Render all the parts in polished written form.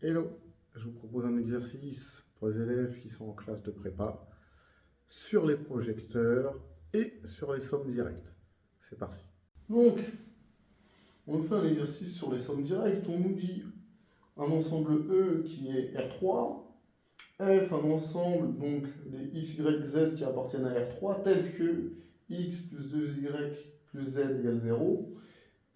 Hello, je vous propose un exercice pour les élèves qui sont en classe de prépa sur les projecteurs et sur les sommes directes. C'est parti. Donc, on fait un exercice sur les sommes directes. On nous dit un ensemble E qui est R3, F un ensemble, donc les X, Y, Z qui appartiennent à R3, tel que X plus 2Y plus Z égale 0,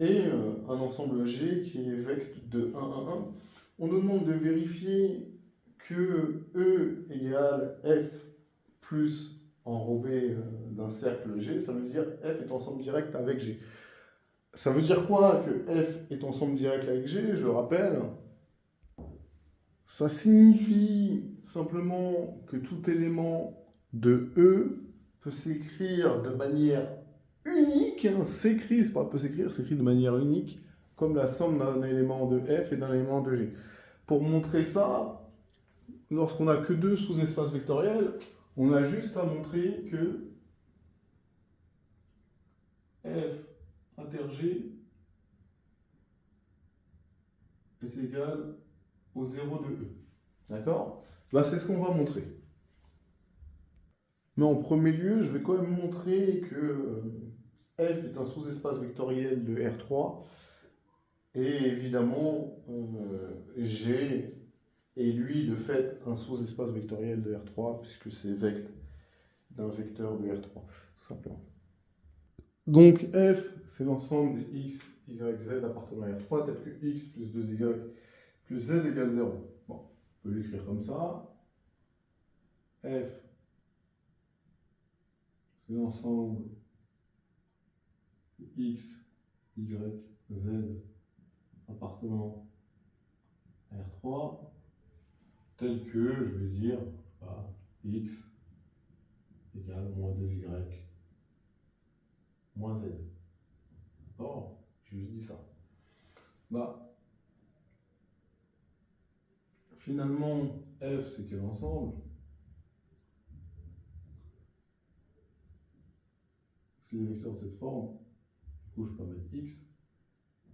et un ensemble G qui est vecte de 1, 1, 1. On nous demande de vérifier que E égale F plus enrobé d'un cercle G, ça veut dire F est ensemble direct avec G. Ça veut dire quoi que F est ensemble direct avec G? Je rappelle, ça signifie simplement que tout élément de E peut s'écrire de manière unique, s'écrit, c'est pas peut s'écrire, s'écrit de manière unique, comme la somme d'un élément de F et d'un élément de G. Pour montrer ça, lorsqu'on n'a que deux sous-espaces vectoriels, on a juste à montrer que F inter G est égal au 0 de E. D'accord? Là, c'est ce qu'on va montrer. Mais en premier lieu, je vais quand même montrer que F est un sous-espace vectoriel de R3. Et évidemment, G est lui, de fait, un sous-espace vectoriel de R3, puisque c'est vect d'un vecteur de R3, tout simplement. Donc F, c'est l'ensemble des X, Y, Z appartenant à R3, tel que X plus 2Y plus Z égale 0. Bon, on peut l'écrire comme ça. F, c'est l'ensemble X, Y, Z appartenant à R3, tel que, je vais dire, X égale moins 2Y moins Z. D'accord? J'ai juste dit ça. Finalement, F, c'est quel ensemble? C'est les vecteurs de cette forme. Du coup, je peux mettre X,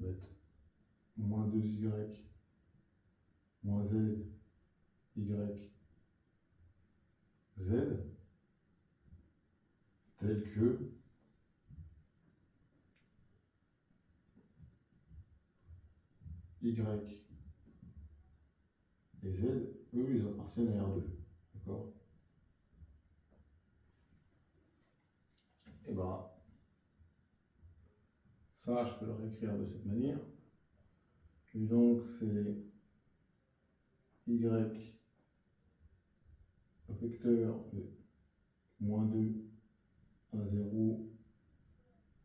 mettre moins 2Y moins Z, Y, Z, tel que Y et Z, eux, ils appartiennent à R2. D'accord? Et ça, je peux le réécrire de cette manière. Et donc, c'est Y, vecteur de moins 2, 1, 0,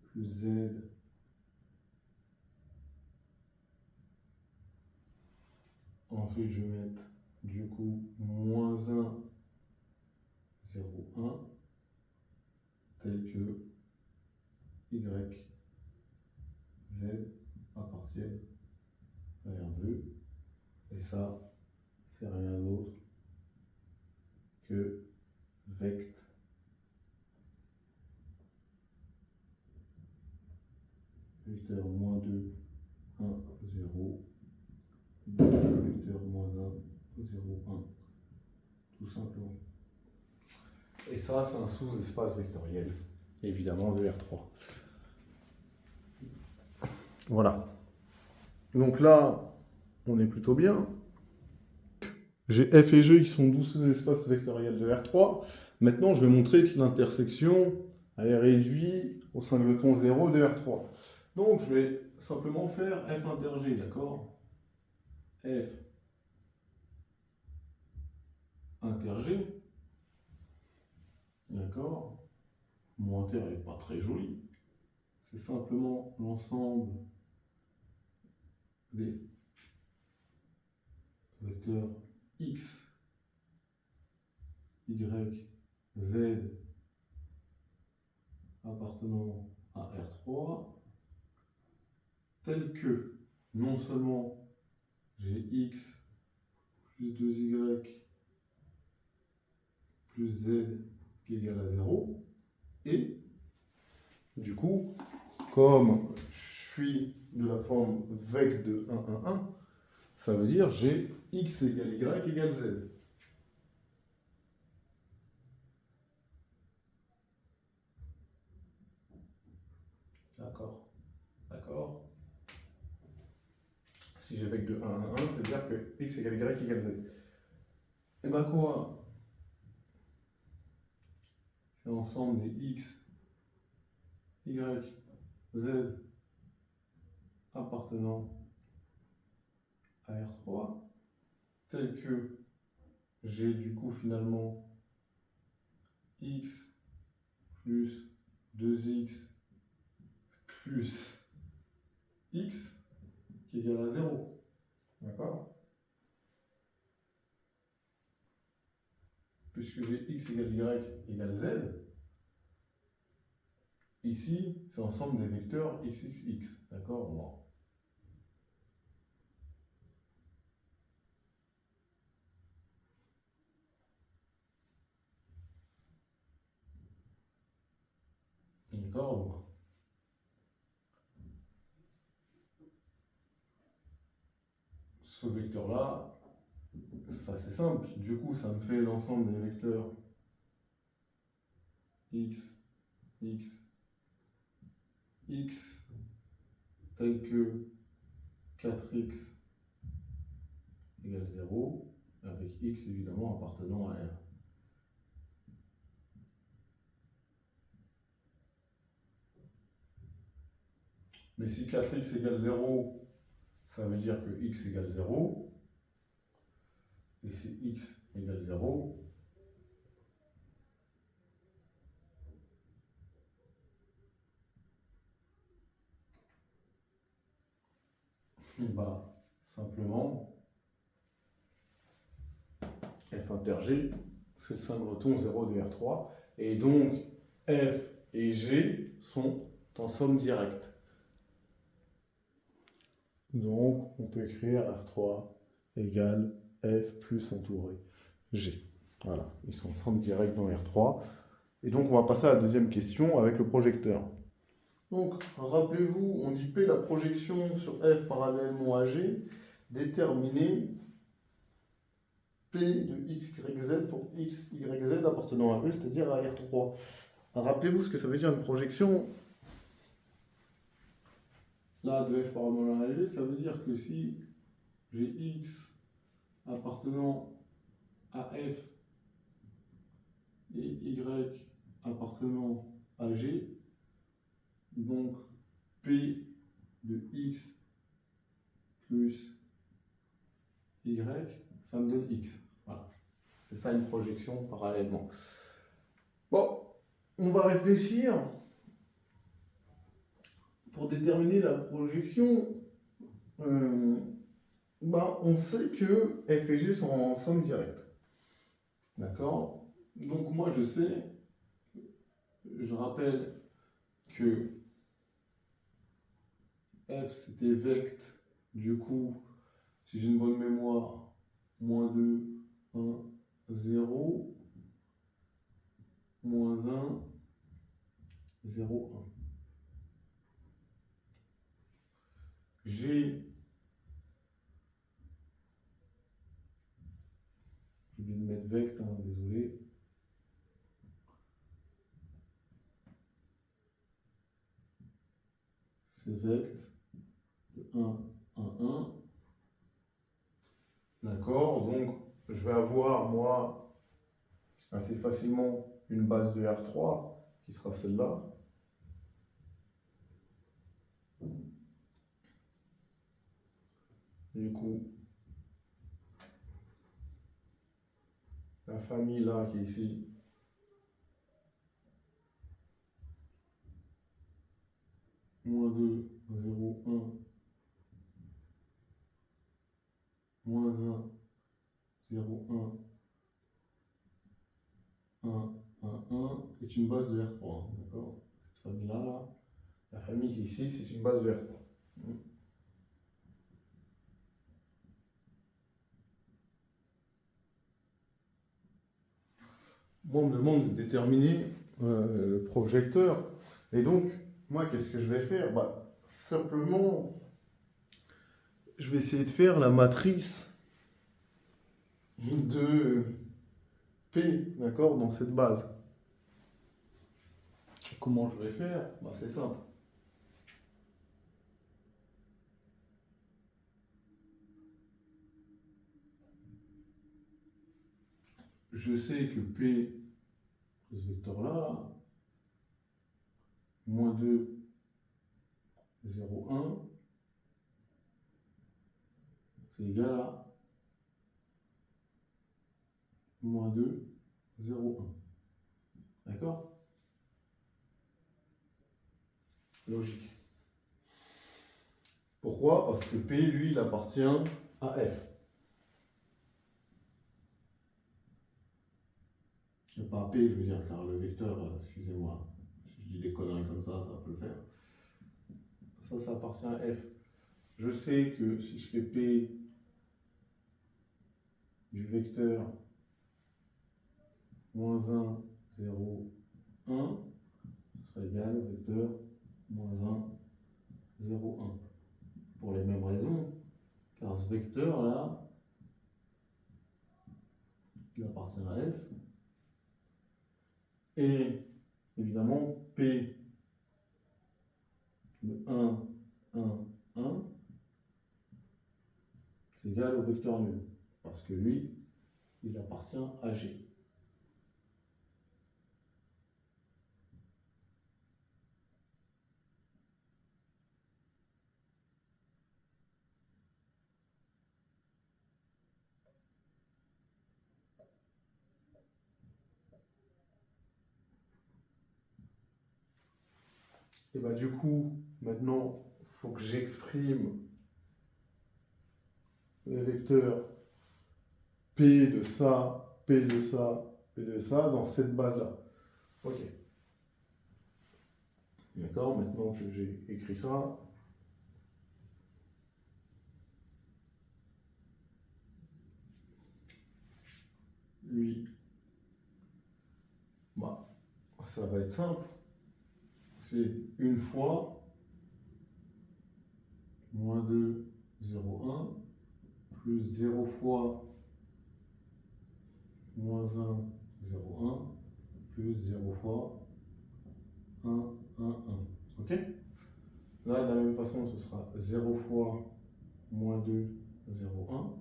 plus Z, ensuite je vais mettre du coup moins 1, 0, 1, tel que Y, Z appartiennent à R2. Et ça, c'est rien d'autre que vect vecteur moins 2, 1, 0, vecteur moins 1, 0, 1, tout simplement. Et ça, c'est un sous-espace vectoriel, évidemment, de R3. Voilà. Donc là, on est plutôt bien. J'ai F et G qui sont 12 sous-espaces vectoriels de R3. Maintenant, je vais montrer que l'intersection est réduite au singleton 0 de R3. Donc, je vais simplement faire F inter G, d'accord? F inter G, d'accord? Mon inter n'est pas très joli. C'est simplement l'ensemble des vecteurs X, Y, Z appartenant à R3, tel que non seulement j'ai X plus 2Y plus Z qui est égal à 0, et du coup, comme je suis de la forme vec de 1, 1, 1, ça veut dire j'ai x égale y égale z. D'accord. D'accord. Si j'ai vecteur de 1 à 1, c'est-à-dire que x égale y égale z. Et bien quoi? C'est l'ensemble des x, y, z appartenant à R3, tel que j'ai du coup finalement x plus 2x plus x qui est égal à 0. D'accord? Puisque j'ai x égale y égale z, ici, c'est l'ensemble des vecteurs x, x, x. D'accord? Bon. D'accord? Ce vecteur-là, ça c'est simple. Du coup, ça me fait l'ensemble des vecteurs x, x, x, tel que 4x égale 0, avec x évidemment appartenant à R. Mais si 4x égale 0, ça veut dire que x égale 0. Et si x égale 0, bah, simplement, f inter g, c'est le singleton 0 de R3. Et donc, f et g sont en somme directe. Donc, on peut écrire R3 égale F plus entouré G. Voilà, ils sont en somme directe dans R3. Et donc, on va passer à la deuxième question avec le projecteur. Donc, rappelez-vous, on dit P la projection sur F parallèlement à G, déterminer P de x, y, z pour x, y, z appartenant à E, c'est-à-dire à R3. Rappelez-vous ce que ça veut dire une projection. Là, de F parallèlement à G, ça veut dire que si j'ai x appartenant à F et y appartenant à G, donc P de x plus y, ça me donne x. Voilà. C'est ça une projection parallèlement. Bon, on va réfléchir. Pour déterminer la projection, on sait que f et g sont en somme directe. D'accord? Donc moi je sais, je rappelle que f c'était vect, du coup, si j'ai une bonne mémoire, moins 2, 1, 0, moins 1, 0, 1. J'ai oublié de mettre vect, hein, désolé. C'est vect de 1, 1, 1. D'accord, donc je vais avoir, moi, assez facilement une base de R3 qui sera celle-là. Du coup, la famille là qui est ici, moins 2, 0, 1, moins 1, 0, 1, 1, 1, 1, est une base de R3. D'accord? Cette famille-là, là, la famille qui est ici, c'est une base de R3. Bon, on me demande de déterminer le projecteur. Et donc, moi, qu'est-ce que je vais faire? Simplement, je vais essayer de faire la matrice de P, d'accord, dans cette base. Comment je vais faire? Bah, c'est simple. Je sais que P, ce vecteur-là, moins 2, 0, 1, c'est égal à moins 2, 0, 1. D'accord? Logique. Pourquoi? Parce que P, lui, il appartient à F. Pas P, je veux dire, car le vecteur, excusez-moi, si je dis des conneries comme ça peut le faire. Ça appartient à F. Je sais que si je fais P du vecteur moins 1, 0, 1, ce sera égal au vecteur moins 1, 0, 1. Pour les mêmes raisons, car ce vecteur-là, il appartient à F. Et évidemment, P de 1, 1, 1, c'est égal au vecteur nul. Parce que lui, il appartient à G. Et bah du coup, maintenant, il faut que j'exprime les vecteurs P de ça, P de ça, P de ça dans cette base-là. Ok. D'accord, maintenant que j'ai écrit ça, lui, bah, ça va être simple. C'est une fois moins 2, 0, 1, plus 0 fois moins 1, 0, 1, plus 0 fois 1, 1, 1. Ok? Là, de la même façon, ce sera 0 fois moins 2, 0, 1,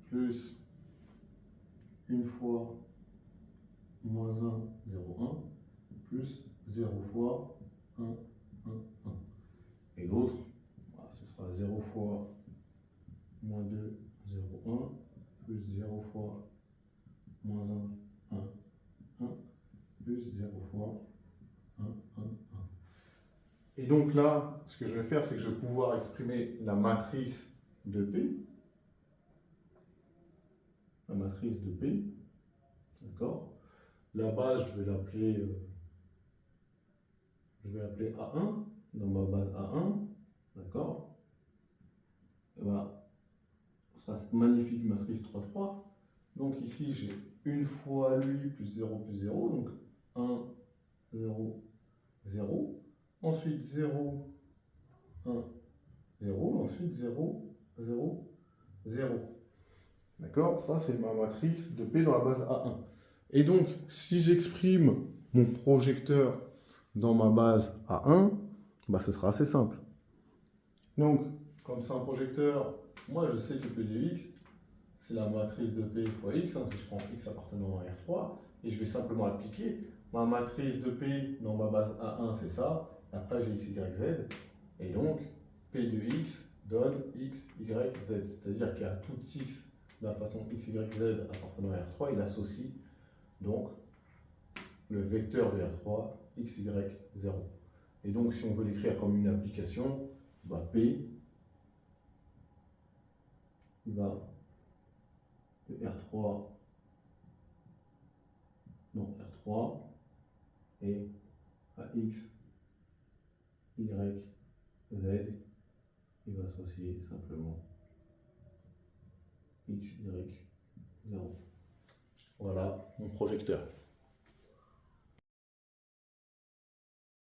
plus une fois moins 1, 0, 1, plus 0 fois 1, 1, 1. Et l'autre, voilà, ce sera 0 fois moins 2, 0, 1, plus 0 fois moins 1, 1, 1, plus 0 fois 1, 1, 1. Et donc là, ce que je vais faire, c'est que je vais pouvoir exprimer la matrice de P. La matrice de P. D'accord? La base, je vais l'appeler A1, dans ma base A1. D'accord? Et voilà. Ce sera cette magnifique matrice 3, 3. Donc ici, j'ai une fois lui plus 0 plus 0. Donc 1, 0, 0. Ensuite 0, 1, 0. Ensuite 0, 0, 0. D'accord? Ça, c'est ma matrice de P dans la base A1. Et donc, si j'exprime mon projecteur dans ma base A1, bah, ce sera assez simple. Donc, comme c'est un projecteur, moi, je sais que P de x, c'est la matrice de P fois x. Si je prends x appartenant à R3, et je vais simplement appliquer. Ma matrice de P dans ma base A1, c'est ça. Après, j'ai x, y, z. Et donc, P de x donne x, y, z. C'est-à-dire qu'à tout x de la façon x, y, z appartenant à R3, il associe donc le vecteur de R3, x, y, 0. Et donc, si on veut l'écrire comme une application, bah, P va de R3, non, R3 et à x, y, z, il va associer simplement x, y, 0. Voilà mon projecteur.